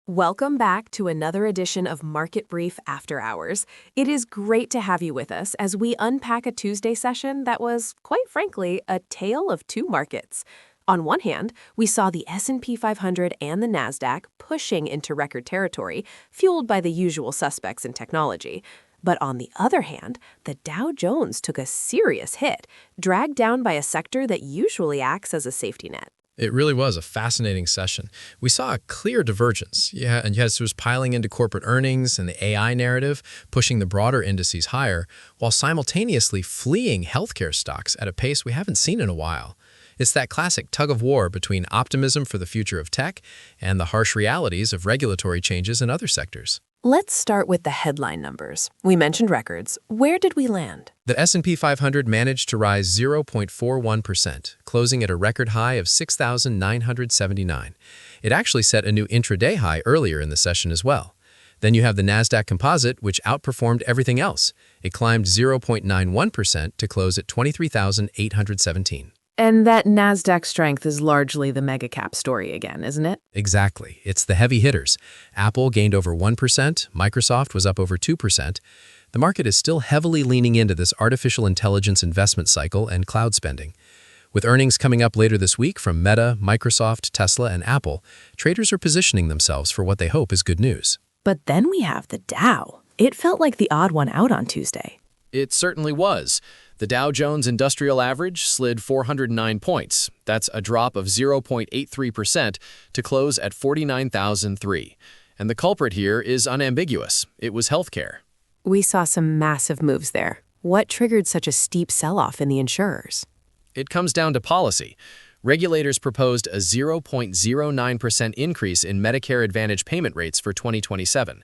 Welcome back to another edition of Market Brief After Hours. It is great to have you with us as we unpack a Tuesday session that was, quite frankly, a tale of two markets. On one hand, we saw the S&P 500 and the Nasdaq pushing into record territory, fueled by the usual suspects in technology. But on the other hand, the Dow Jones took a serious hit, dragged down by a sector that usually acts as a safety net. It really was a fascinating session. We saw a clear divergence. And yes, it was piling into corporate earnings and the AI narrative, pushing the broader indices higher, while simultaneously fleeing healthcare stocks at a pace we haven't seen in a while. It's that classic tug-of-war between optimism for the future of tech and the harsh realities of regulatory changes in other sectors. Let's start with the headline numbers. We mentioned records. Where did we land? The S&P 500 managed to rise 0.41%, closing at a record high of 6,979. It actually set a new intraday high earlier in the session as well. Then you have the Nasdaq Composite, which outperformed everything else. It climbed 0.91% to close at 23,817. And that Nasdaq strength is largely the mega-cap story again, isn't it? Exactly. It's the heavy hitters. Apple gained over 1%, Microsoft was up over 2%. The market is still heavily leaning into this artificial intelligence investment cycle and cloud spending. With earnings coming up later this week from Meta, Microsoft, Tesla, and Apple, traders are positioning themselves for what they hope is good news. But then we have the Dow. It felt like the odd one out on Tuesday. It certainly was. The Dow Jones Industrial Average slid 409 points. That's a drop of 0.83% to close at 49,003. And the culprit here is unambiguous. It was healthcare. We saw some massive moves there. What triggered such a steep sell-off in the insurers? It comes down to policy. Regulators proposed a 0.09% increase in Medicare Advantage payment rates for 2027.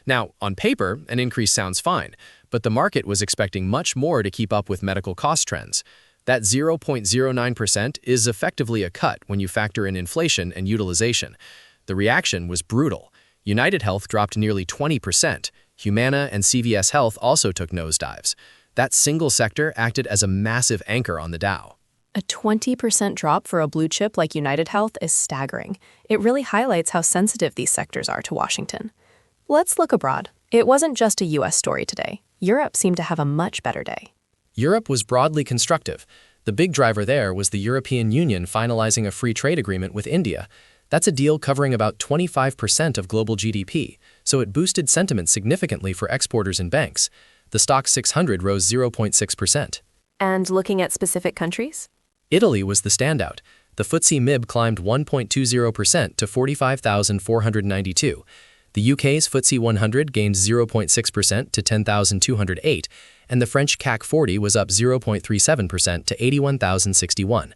Now, on paper, an increase sounds fine, but the market was expecting much more to keep up with medical cost trends. That 0.09% is effectively a cut when you factor in inflation and utilization. The reaction was brutal. UnitedHealth dropped nearly 20%. Humana and CVS Health also took nosedives. That single sector acted as a massive anchor on the Dow. A 20% drop for a blue chip like UnitedHealth is staggering. It really highlights how sensitive these sectors are to Washington. Let's look abroad. It wasn't just a U.S. story today. Europe seemed to have a much better day. Europe was broadly constructive. The big driver there was the European Union finalizing a free trade agreement with India. That's a deal covering about 25% of global GDP, so it boosted sentiment significantly for exporters and banks. The Stoxx 600 rose 0.6%. And looking at specific countries? Italy was the standout. The FTSE MIB climbed 1.20% to 45,492. The UK's FTSE 100 gained 0.6% to 10,208, and the French CAC 40 was up 0.37% to 81,061.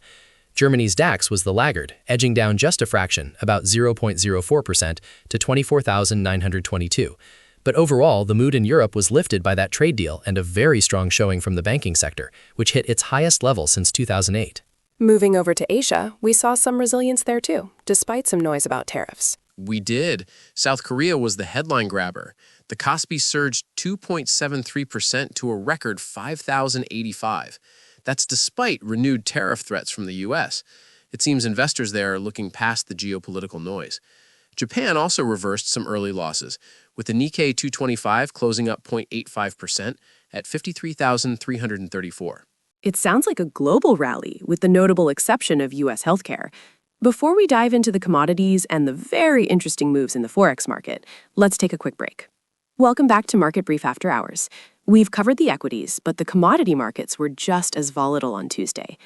Germany's DAX was the laggard, edging down just a fraction, about 0.04% to 24,922. But overall, the mood in Europe was lifted by that trade deal and a very strong showing from the banking sector, which hit its highest level since 2008. Moving over to Asia, we saw some resilience there too, despite some noise about tariffs. We did. South Korea was the headline grabber. The Kospi surged 2.73% to a record 5,085. That's despite renewed tariff threats from the U.S. It seems investors there are looking past the geopolitical noise. Japan also reversed some early losses, with the Nikkei 225 closing up 0.85% at 53,334. It sounds like a global rally, with the notable exception of U.S. healthcare. Before we dive into the commodities and the very interesting moves in the Forex market, let's take a quick break. Welcome back to Market Brief After Hours. We've covered the equities, but the commodity markets were just as volatile on Tuesday.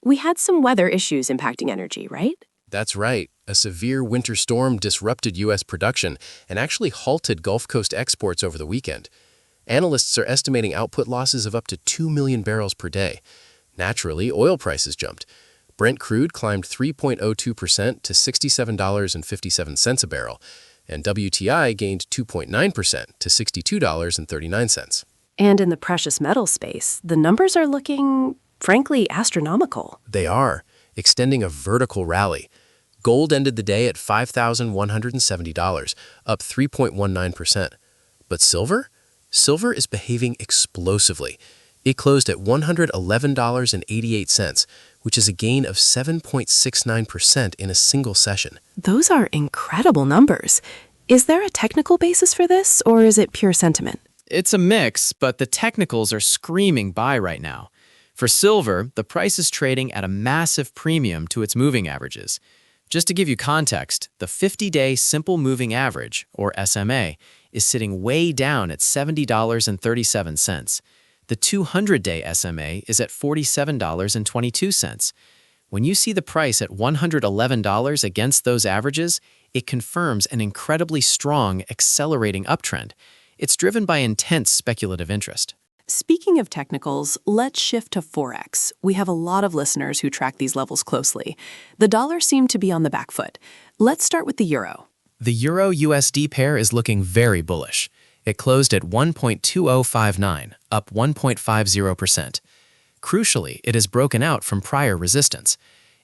We had some weather issues impacting energy, right? That's right. A severe winter storm disrupted U.S. production and actually halted Gulf Coast exports over the weekend. Analysts are estimating output losses of up to 2 million barrels per day. Naturally, oil prices jumped. Brent crude climbed 3.02% to $67.57 a barrel, and WTI gained 2.9% to $62.39. And in the precious metal space, the numbers are looking, frankly, astronomical. They are, extending a vertical rally. Gold ended the day at $5,170, up 3.19%. But silver? Silver is behaving explosively. It closed at $111.88, which is a gain of 7.69% in a single session. Those are incredible numbers. Is there a technical basis for this, or is it pure sentiment? It's a mix, but the technicals are screaming buy right now. For silver, the price is trading at a massive premium to its moving averages. Just to give you context, the 50-day simple moving average, or SMA, is sitting way down at $70.37. The 200-day SMA is at $47.22. When you see the price at $111 against those averages, it confirms an incredibly strong, accelerating uptrend. It's driven by intense speculative interest. Speaking of technicals, let's shift to Forex. We have a lot of listeners who track these levels closely. The dollar seemed to be on the back foot. Let's start with the euro. The Euro-USD pair is looking very bullish. It closed at 1.2059, up 1.50%. Crucially, it has broken out from prior resistance.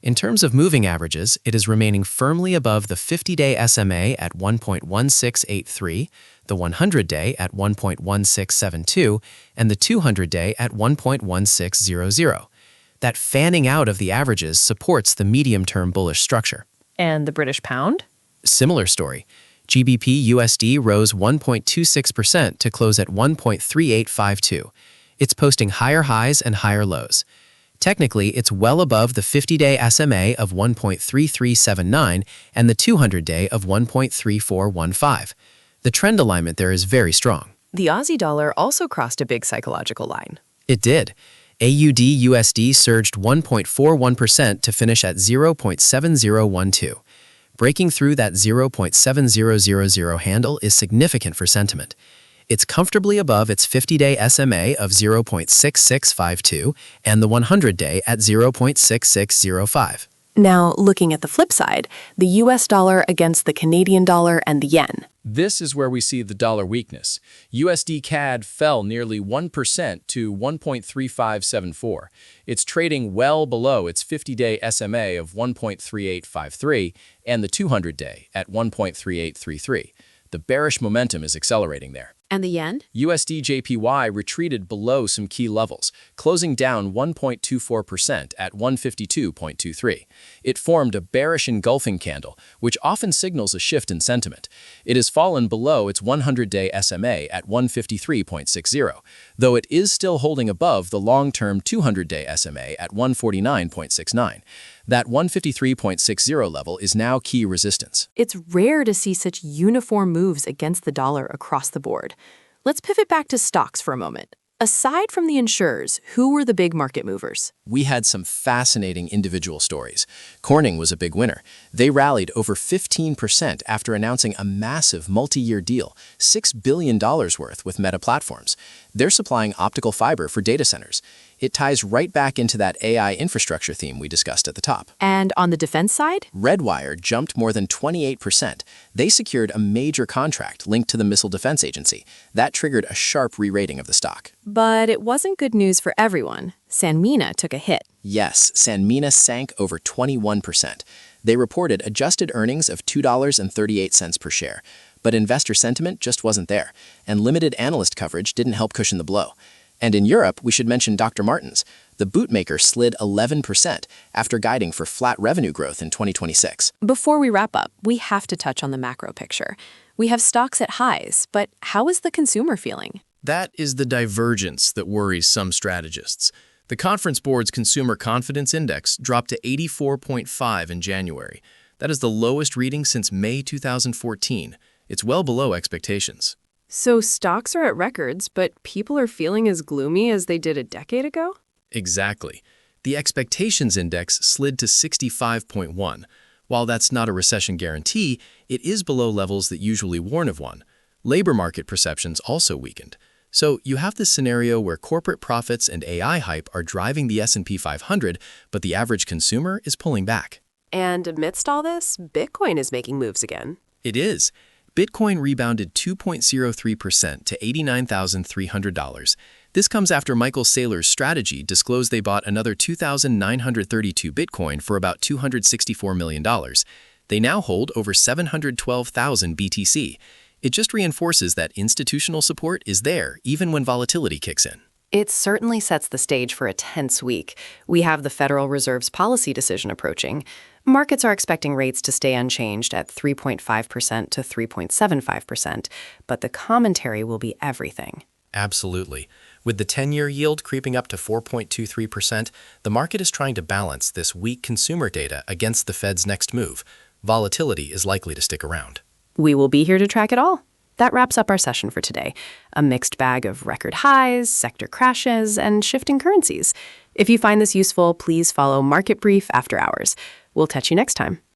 In terms of moving averages, it is remaining firmly above the 50-day SMA at 1.1683, the 100-day at 1.1672, and the 200-day at 1.1600. That fanning out of the averages supports the medium-term bullish structure. And the British pound? Similar story. GBP USD rose 1.26% to close at 1.3852. It's posting higher highs and higher lows. Technically, it's well above the 50-day SMA of 1.3379 and the 200-day of 1.3415. The trend alignment there is very strong. The Aussie dollar also crossed a big psychological line. It did. AUD USD surged 1.41% to finish at 0.7012. Breaking through that 0.7000 handle is significant for sentiment. It's comfortably above its 50-day SMA of 0.6652 and the 100-day at 0.6605. Now, looking at the flip side, the US dollar against the Canadian dollar and the yen. This is where we see the dollar weakness. USD CAD fell nearly 1% to 1.3574. It's trading well below its 50-day SMA of 1.3853 and the 200-day at 1.3833. The bearish momentum is accelerating there. And the yen? USD JPY retreated below some key levels, closing down 1.24% at 152.23. It formed a bearish engulfing candle, which often signals a shift in sentiment. It has fallen below its 100-day SMA at 153.60, though it is still holding above the long-term 200-day SMA at 149.69. That 153.60 level is now key resistance. It's rare to see such uniform moves against the dollar across the board. Let's pivot back to stocks for a moment. Aside from the insurers, who were the big market movers? We had some fascinating individual stories. Corning was a big winner. They rallied over 15% after announcing a massive multi-year deal, $6 billion worth with Meta Platforms. They're supplying optical fiber for data centers. It ties right back into that AI infrastructure theme we discussed at the top. And on the defense side? Redwire jumped more than 28%. They secured a major contract linked to the Missile Defense Agency. That triggered a sharp re-rating of the stock. But it wasn't good news for everyone. Sanmina took a hit. Yes, Sanmina sank over 21%. They reported adjusted earnings of $2.38 per share. But investor sentiment just wasn't there, and limited analyst coverage didn't help cushion the blow. And in Europe, we should mention Dr. Martens. The bootmaker slid 11% after guiding for flat revenue growth in 2026. Before we wrap up, we have to touch on the macro picture. We have stocks at highs, but how is the consumer feeling? That is the divergence that worries some strategists. The Conference Board's Consumer Confidence Index dropped to 84.5 in January. That is the lowest reading since May 2014. It's well below expectations. So stocks are at records, but people are feeling as gloomy as they did a decade ago? Exactly. The expectations index slid to 65.1. While that's not a recession guarantee, it is below levels that usually warn of one. Labor market perceptions also weakened. So you have this scenario where corporate profits and AI hype are driving the S&P 500, but the average consumer is pulling back. And amidst all this, Bitcoin is making moves again. It is. Bitcoin rebounded 2.03% to $89,300. This comes after Michael Saylor's strategy disclosed they bought another 2,932 Bitcoin for about $264 million. They now hold over 712,000 BTC. It just reinforces that institutional support is there even when volatility kicks in. It certainly sets the stage for a tense week. We have the Federal Reserve's policy decision approaching. Markets are expecting rates to stay unchanged at 3.5% to 3.75%, but the commentary will be everything. Absolutely. With the 10-year yield creeping up to 4.23%, the market is trying to balance this weak consumer data against the Fed's next move. Volatility is likely to stick around. We will be here to track it all. That wraps up our session for today. A mixed bag of record highs, sector crashes, and shifting currencies. If you find this useful, please follow Market Brief After Hours. We'll catch you next time.